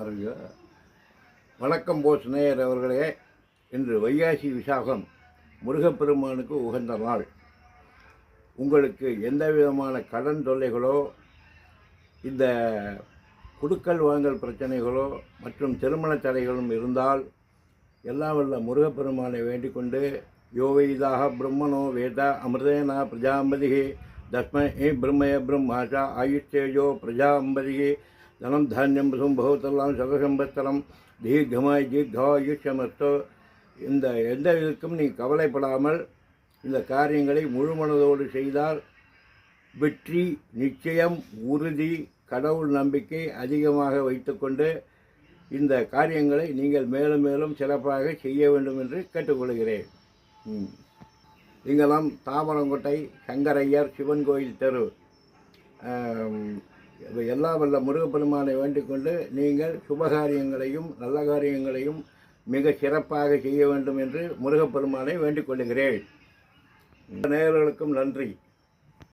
அருக வணக்கம் போஸ் நேயர் அவர்களே. இன்று வைகாசி விசாகம் முருகப்பெருமானுக்கு உகந்த நாள். உங்களுக்கு எந்த விதமான கடன் தொல்லைகளோ, இந்த குடுக்கல் வாங்கல் பிரச்சனைகளோ மற்றும் திருமண தடைகளும் இருந்தால் எல்லாம் வல்ல முருகப்பெருமானை வேண்டிக் கொண்டு யோவைதாக பிரம்மனோ வேத அமிர்தேனா பிரஜாம்பதிகே தஸ்மை பிரம்மய பிரம்மாஷா ஆயுஷ்டேஜோ பிரஜாம்பதிகே தனம் தானியம் பசும்பகத்தெல்லாம் சகசம்பஸ்தரம் தீர்க்கமாய் தீர்காயுஷ்யமஸ்தோ. இந்த எந்த இதுக்கும் நீ கவலைப்படாமல் இந்த காரியங்களை முழு மனதோடு செய்தால் வெற்றி நிச்சயம், உறுதி. கடவுள் நம்பிக்கை அதிகமாக வைத்துக்கொண்டு இந்த காரியங்களை நீங்கள் மேலும் மேலும் சிறப்பாக செய்ய வேண்டும் என்று கேட்டுக்கொள்கிறேன். இங்கெல்லாம் தாமரங்கோட்டை சங்கரையர் சிவன் கோயில் தெரு. எல்லா வல்ல முருகப்பெருமானை வேண்டிக்கொண்டு நீங்கள் சுபகாரியங்களையும் நல்ல காரியங்களையும் மிக சிறப்பாக செய்ய வேண்டும் என்று முருகப்பெருமானை வேண்டிக் கொள்கிறேன். நேயர்களுக்கும் நன்றி.